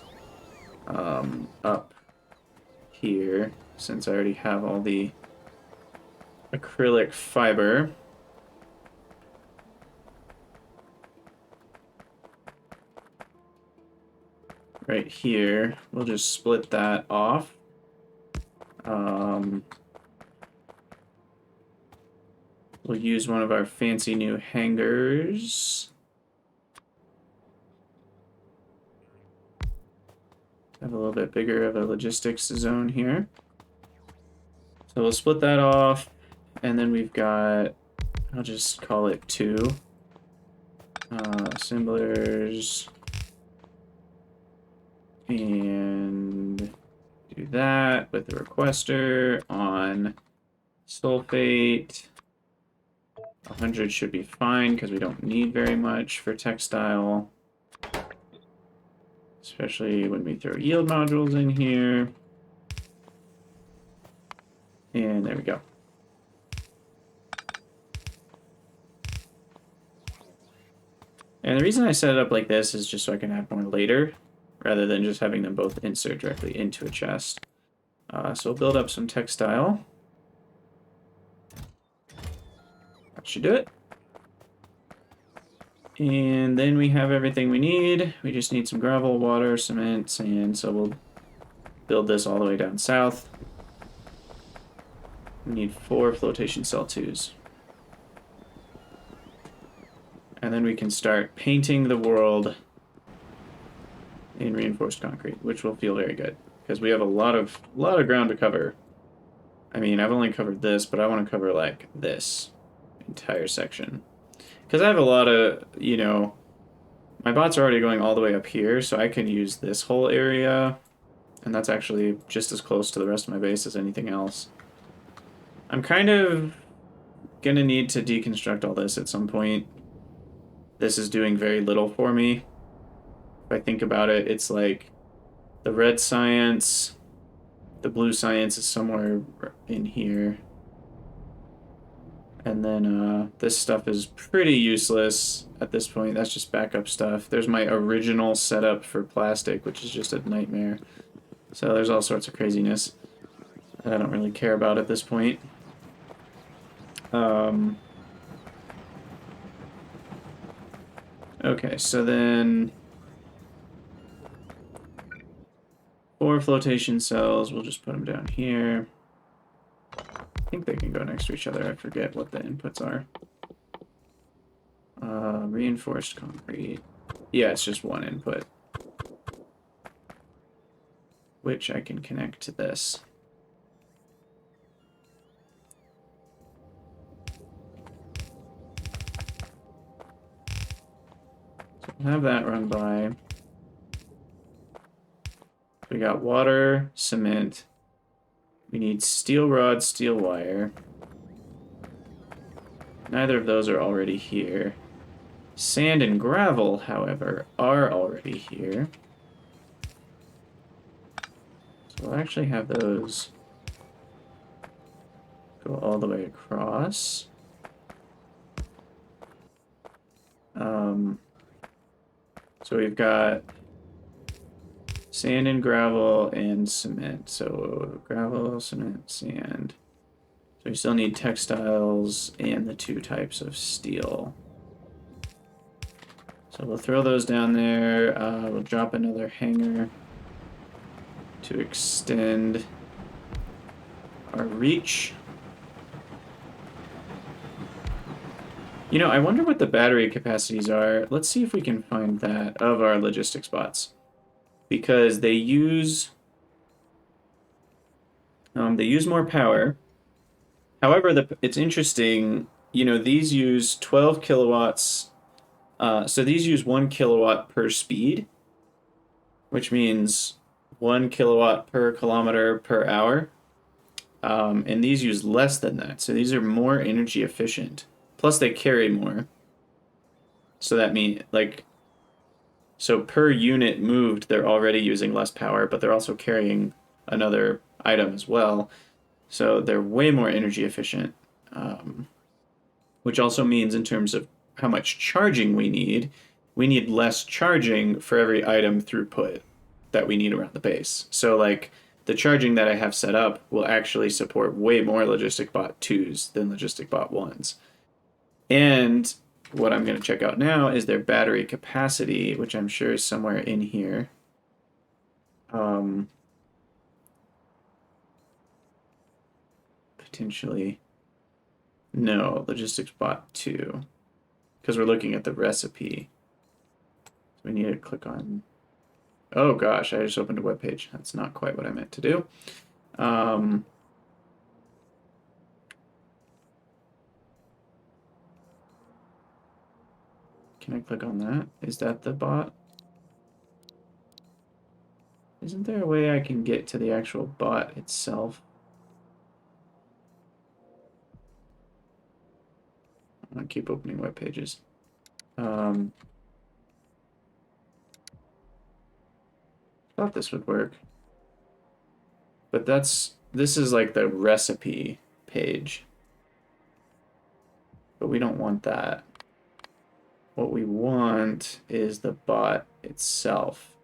up here, since I already have all the acrylic fiber. Right here, we'll just split that off. We'll use one of our fancy new hangers. Have a little bit bigger of a logistics zone here. So we'll split that off, and then we've got, I'll just call it 2 assemblers, and do that with the requester on sulfate. 100 should be fine because we don't need very much for textile, especially when we throw yield modules in here. And there we go. And the reason I set it up like this is just so I can have more later, rather than just having them both insert directly into a chest. So we'll build up some textile. That should do it. And then we have everything we need. We just need some gravel, water, cement, sand. So we'll build this all the way down south. We need 4 flotation cell 2s. And then we can start painting the world in reinforced concrete, which will feel very good because we have a lot of ground to cover. I mean, I've only covered this, but I want to cover like this entire section because I have a lot of, you know, my bots are already going all the way up here, so I can use this whole area, and that's actually just as close to the rest of my base as anything else. I'm kind of gonna need to deconstruct all this at some point. This is doing very little for me. If I think about it, it's like the red science, the blue science is somewhere in here. And then this stuff is pretty useless at this point. That's just backup stuff. There's my original setup for plastic, which is just a nightmare. So there's all sorts of craziness that I don't really care about at this point. Okay, so then 4 flotation cells, we'll just put them down here. I think they can go next to each other. I forget what the inputs are. Reinforced concrete. Yeah, it's just one input, which I can connect to this. So we'll have that run by. We got water, cement. We need steel rod, steel wire. Neither of those are already here. Sand and gravel, however, are already here. So we'll actually have those go all the way across. So we've got sand and gravel and cement. So gravel, cement, sand. So we still need textiles and the 2 types of steel. So we'll throw those down there. We'll drop another hanger to extend our reach. You know, I wonder what the battery capacities are. Let's see if we can find that of our logistics bots. Because they use more power. However, it's interesting, you know, these use 12 kilowatts. So these use 1 kilowatt per speed, which means 1 kilowatt per kilometer per hour. And these use less than that. So these are more energy efficient. Plus they carry more. So that means, like, so per unit moved, they're already using less power, but they're also carrying another item as well. So they're way more energy efficient. Which also means in terms of how much charging we need less charging for every item throughput that we need around the base. So like the charging that I have set up will actually support way more Logistic Bot 2s than Logistic Bot 1s. And what I'm going to check out now is their battery capacity, which I'm sure is somewhere in here. Potentially. No, Logistics Bot 2. Because we're looking at the recipe. So we need to click on... Oh gosh, I just opened a web page. That's not quite what I meant to do. Can I click on that? Is that the bot? Isn't there a way I can get to the actual bot itself? I'm gonna keep opening web pages. Thought this would work. But this is like the recipe page. But we don't want that. What we want is the bot itself.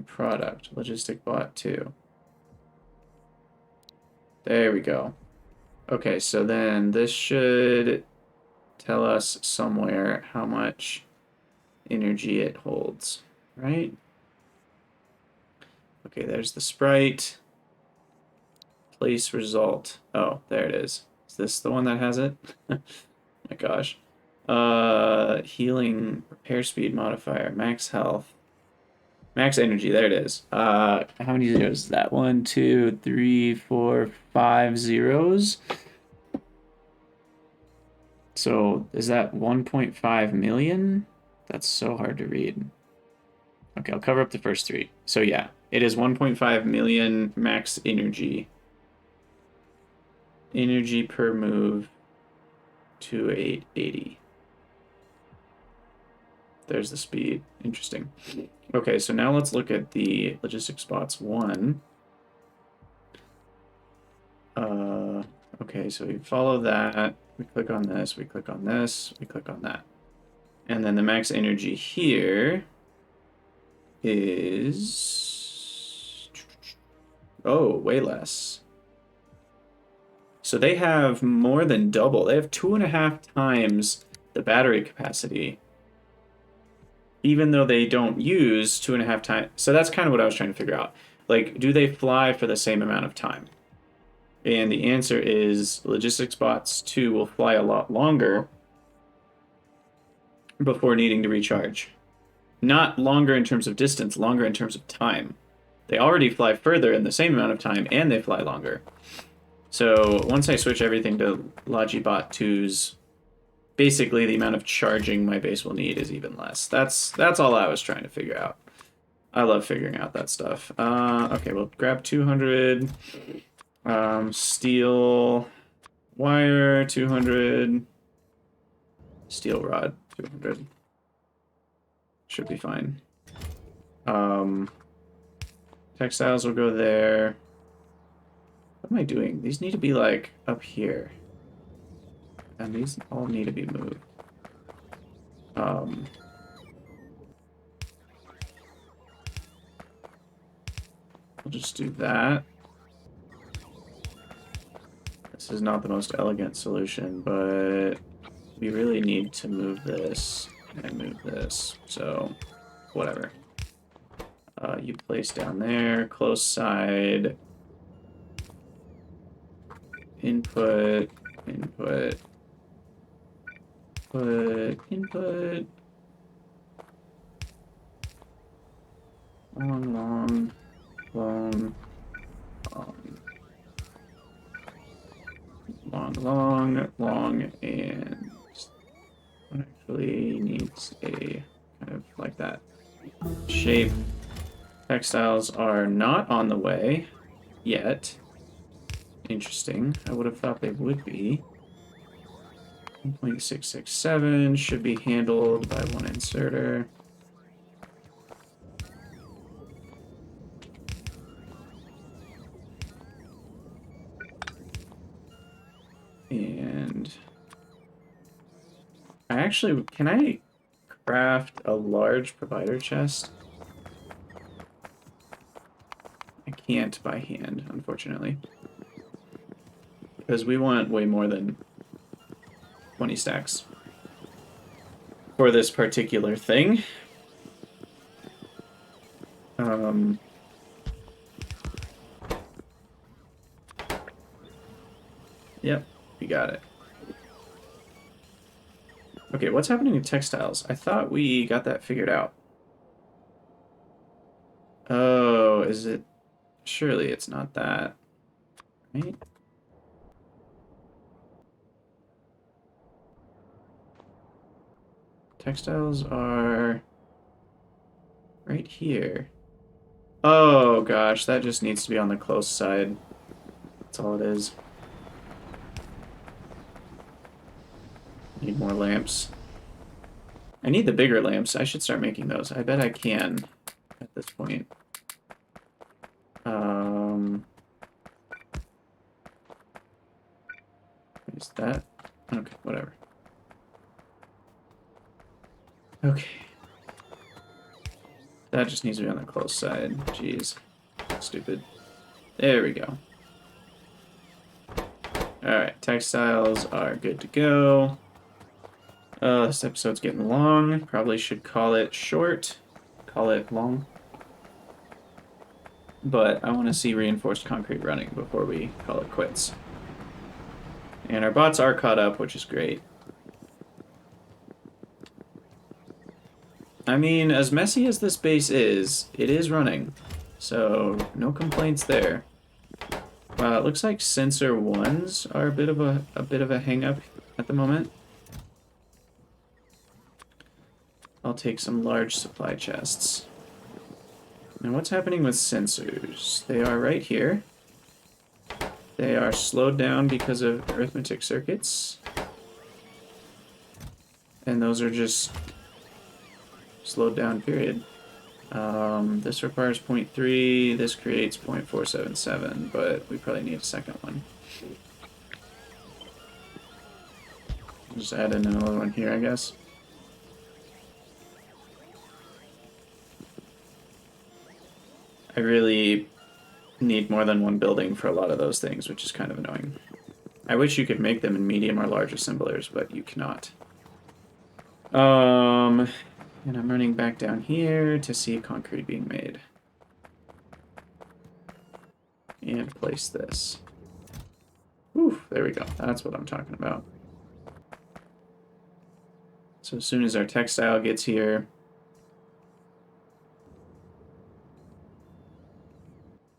Product, Logistic Bot 2. There we go. Okay, so then this should tell us somewhere how much energy it holds, right? Okay, there's the sprite. Place result. Oh, there it is. Is this the one that has it? Oh my gosh. Healing, repair speed modifier, max health, max energy. There it is. How many zeros is that? 1, 2, 3, 4, 5 zeros. So is that 1.5 million? That's so hard to read. Okay, I'll cover up the first 3. So yeah, it is 1.5 million max energy. Energy per move, 2880. There's the speed. Interesting. Okay, so now let's look at the Logistics Bots 1. Okay, so we follow that. We click on this, we click on this, we click on that. And then the max energy here is... oh, way less. So they have more than double. They have 2.5 times the battery capacity. Even though they don't use 2.5 times. So that's kind of what I was trying to figure out. Like, do they fly for the same amount of time? And the answer is Logistics Bots 2 will fly a lot longer before needing to recharge. Not longer in terms of distance, longer in terms of time. They already fly further in the same amount of time, and they fly longer. So once I switch everything to Logibot 2's, basically the amount of charging my base will need is even less. That's all I was trying to figure out. I love figuring out that stuff. Okay, we'll grab 200. Steel wire, 200. Steel rod, 200. Should be fine. Textiles will go there. What am I doing? These need to be, like, up here. And these all need to be moved. I'll just do that. This is not the most elegant solution, but we really need to move this and move this, so whatever. You place down there, close side, input, input, input, long, long, long, long, long, long, and one actually needs a kind of like that shape. Textiles are not on the way yet. Interesting. I would have thought they would be. 1.667 should be handled by one inserter. And I actually, can I craft a large provider chest? I can't by hand, unfortunately. Because we want way more than 20 stacks for this particular thing. Yep, we got it. Okay, what's happening to textiles? I thought we got that figured out. Oh, is it? Surely it's not that, right? Textiles are right here. Oh gosh, that just needs to be on the close side. That's all it is. Need more lamps. I need the bigger lamps. I should start making those. I bet I can at this point. Is that? Okay, whatever. Okay. That just needs to be on the close side. Jeez. Stupid. There we go. Alright, textiles are good to go. This episode's getting long. Probably should call it short. Call it long. But I want to see reinforced concrete running before we call it quits. And our bots are caught up, which is great. I mean, as messy as this base is, it is running. So, no complaints there. It looks like sensor 1s are a bit of a hang-up at the moment. I'll take some large supply chests. Now what's happening with sensors? They are right here. They are slowed down because of arithmetic circuits. And those are just slowed down, period. This requires 0.3, this creates 0.477, but we probably need a second one. Just add in another one here, I guess. I really need more than one building for a lot of those things, which is kind of annoying. I wish you could make them in medium or large assemblers, but you cannot. And I'm running back down here to see concrete being made. And place this. Whew, there we go. That's what I'm talking about. So as soon as our textile gets here,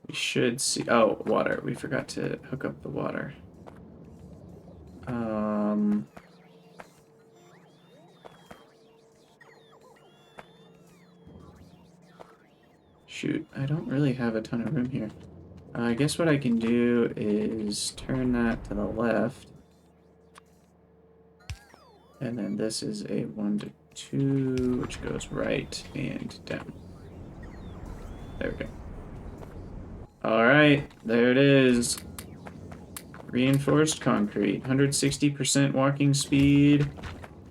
we should see... Oh, water. We forgot to hook up the water. Shoot, I don't really have a ton of room here. I guess what I can do is turn that to the left. And then this is a 1 to 2, which goes right and down. There we go. Alright, there it is. Reinforced concrete. 160% walking speed.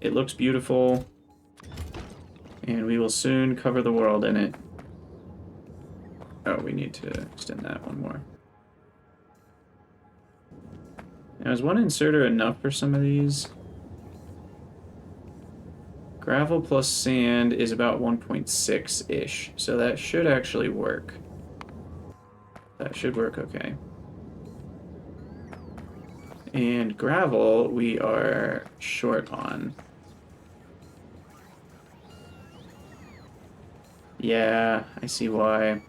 It looks beautiful. And we will soon cover the world in it. Oh, we need to extend that one more. Now, is one inserter enough for some of these? Gravel plus sand is about 1.6-ish, so that should actually work. That should work okay. And gravel, we are short on. Yeah, I see why.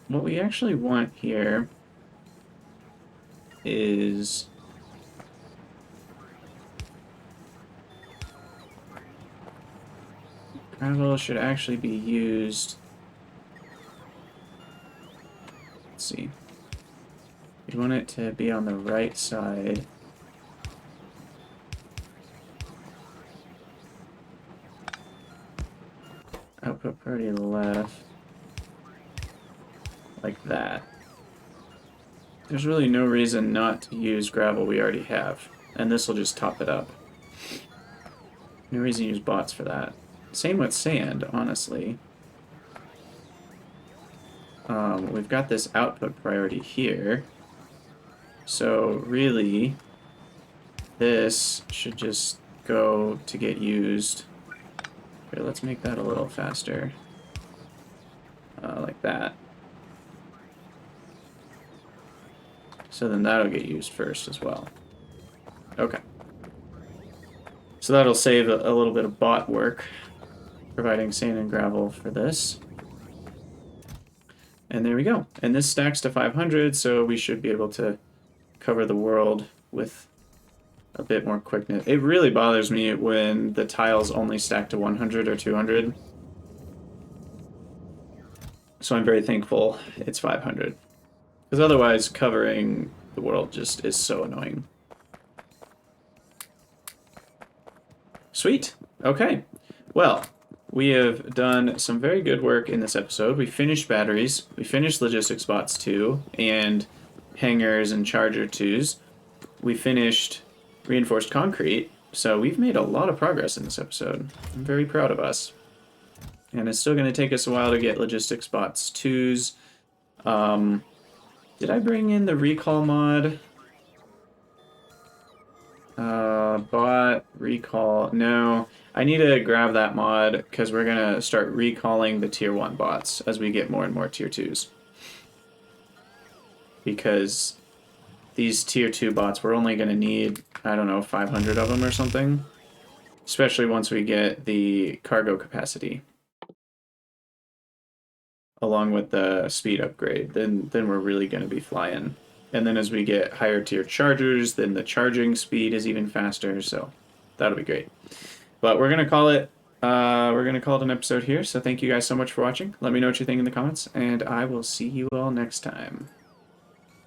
What we actually want here is... Gravel should actually be used... Let's see. We want it to be on the right side. Output priority left. Like that. There's really no reason not to use gravel we already have. And this will just top it up. No reason to use bots for that. Same with sand, honestly. We've got this output priority here. So really, this should just go to get used. Here, let's make that a little faster. Like that. So then that'll get used first as well. Okay. So that'll save a little bit of bot work, providing sand and gravel for this. And there we go. And this stacks to 500, so we should be able to cover the world with a bit more quickness. It really bothers me when the tiles only stack to 100 or 200. So I'm very thankful it's 500. Because otherwise, covering the world just is so annoying. Sweet. Okay. Well, we have done some very good work in this episode. We finished batteries. We finished logistics bots 2 and hangars and charger 2s. We finished reinforced concrete. So we've made a lot of progress in this episode. I'm very proud of us. And it's still going to take us a while to get logistics bots 2s. Did I bring in the recall mod? Bot, recall, no. I need to grab that mod because we're going to start recalling the tier 1 bots as we get more and more tier 2s. Because these tier 2 bots, we're only going to need, I don't know, 500 of them or something. Especially once we get the cargo capacity. Along with the speed upgrade, then we're really going to be flying. And then as we get higher tier chargers, then the charging speed is even faster, so that'll be great. But we're going to call it an episode here, so thank you guys so much for watching. Let me know what you think in the comments, and I will see you all next time.